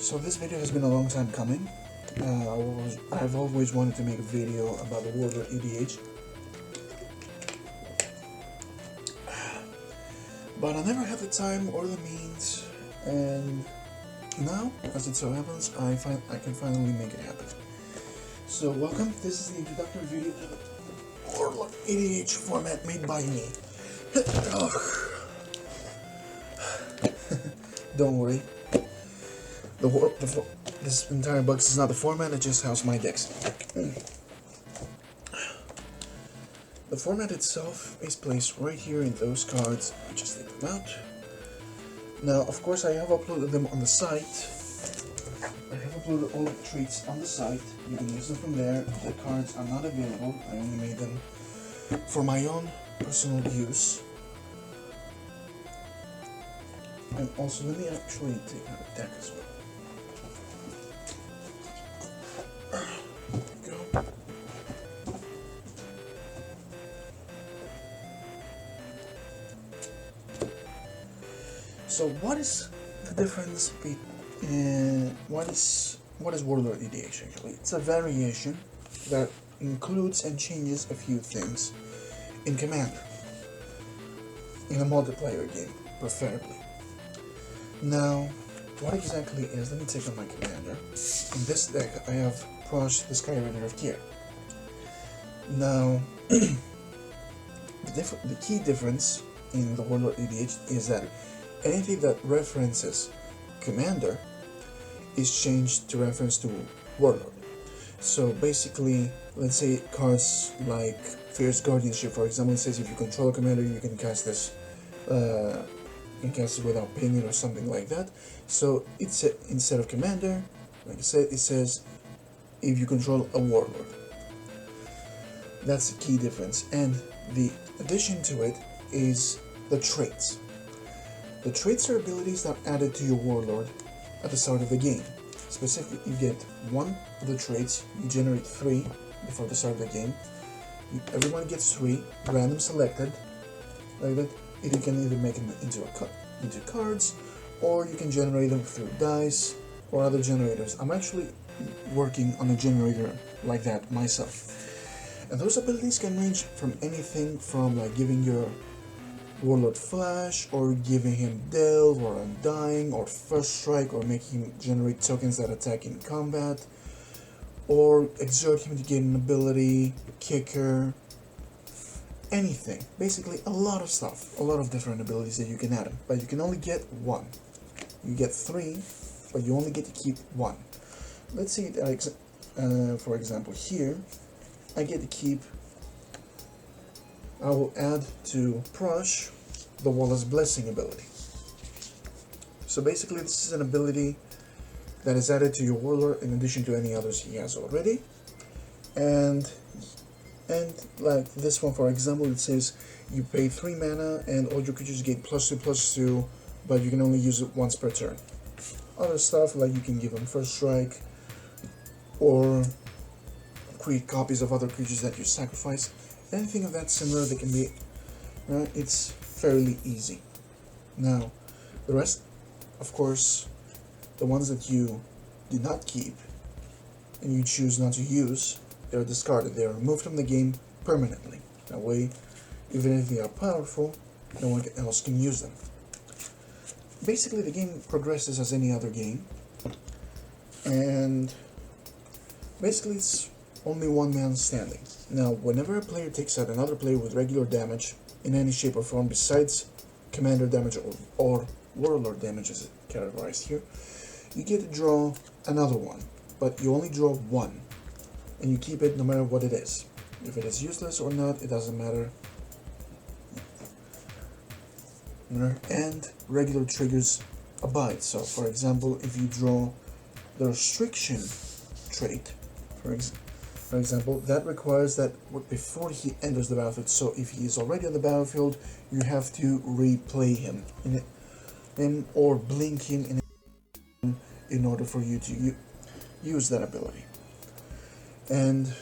So this video has been a long time coming. I've always wanted to make a video about the Warlord EDH, but I never had the time or the means, and now, as it so happens, I can finally make it happen. So welcome, this is the introductory video to the Warlord EDH format made by me. Don't worry. This entire box is not the format, it just houses my decks. The format itself is placed right here in those cards. I just take them out. Now, of course, I have uploaded them on the site. I have uploaded all the traits on the site. You can use them from there. The cards are not available. I only made them for my own personal use. And also, let me actually take out a deck as well. There we go. So, what is the difference between what is Warlord EDH actually? It's a variation that includes and changes a few things in Commander, in a multiplayer game, preferably. Now, what exactly is, let me take on my commander. In this deck, I have Prosh, the Skyrider of Kier. Now, the key difference in the Warlord EDH is that anything that references commander is changed to reference to Warlord. So basically, let's say cards like Fierce Guardianship, for example, it says if you control a commander, you can cast this. You can cast it without paying it or something like that. So it's instead of commander, like I said, it says if you control a warlord. That's the key difference. And the addition to it is the traits. The traits are abilities that are added to your warlord at the start of the game. Specifically, you get one of the traits, you generate 3 before the start of the game. Everyone gets 3, random selected, like that. You can either make them into cards, or you can generate them through dice or other generators. I'm actually working on a generator like that myself. And those abilities can range from anything from like giving your Warlord Flash, or giving him Delve, or Undying, or First Strike, or making him generate tokens that attack in combat, or exert him to gain an ability, Kicker, anything. Basically, a lot of stuff, a lot of different abilities that you can add, but you can only get 1. You get 3, but you only get to keep 1. Let's see, for example, here, I get to keep, I will add to Prosh the Wallace Blessing ability. So basically, this is an ability that is added to your Warlord in addition to any others he has already. And like this one, for example, it says you pay 3 mana and all your creatures get +2/+2, but you can only use it once per turn. Other stuff like you can give them First Strike, or create copies of other creatures that you sacrifice. Anything of that similar that can be, it's fairly easy. Now, the rest, of course, the ones that you did not keep and you choose not to use, they're discarded. They're removed from the game permanently. That way, even if they are powerful, no one else can use them. Basically, the game progresses as any other game, and basically it's only one man standing. Now, whenever a player takes out another player with regular damage in any shape or form besides commander damage or warlord damage as categorized here, you get to draw another one, but you only draw 1. And you keep it no matter what it is. If it is useless or not, it doesn't matter. And regular triggers abide. So, for example, if you draw the restriction trait, for example, that requires that before he enters the battlefield, so if he is already on the battlefield, you have to replay him or blink him in order for you to use that ability. And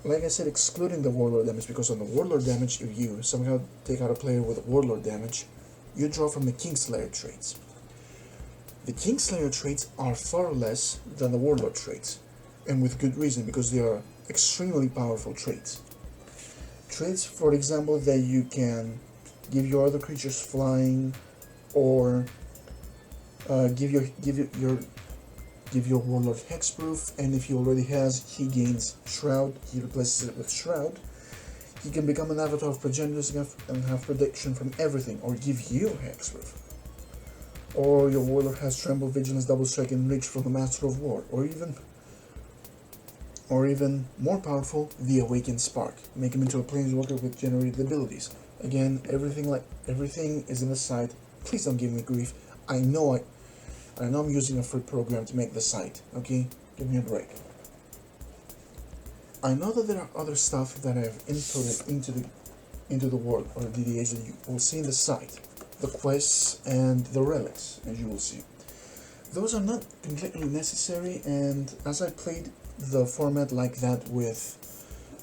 like I said, excluding the Warlord damage, because on the Warlord damage, if you somehow take out a player with Warlord damage, you draw from the Kingslayer traits. The Kingslayer traits are far less than the Warlord traits, and with good reason, because they are extremely powerful traits. Traits, for example, that you can give your other creatures flying, or give your Warlord hexproof, and if he already has, he gains Shroud, he replaces it with Shroud. He can become an avatar of progenitors and have protection from everything, or give you hexproof. Or your Warlord has Tremble, Vigilance, Double Strike, and Reach from the Master of War, or even more powerful, the Awakened Spark. Make him into a Planeswalker with generated abilities. Again, everything is in the site. Please don't give me grief. I know I'm using a free program to make the site. Okay, give me a break. I know that there are other stuff that I've inputted into the Warlord EDH that you will see in the site, the quests and the relics, as you will see. Those are not completely necessary, and as I played the format like that with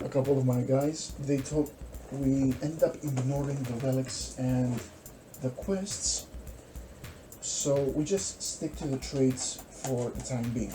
a couple of my guys, we ended up ignoring the relics and the quests, so we just stick to the traits for the time being.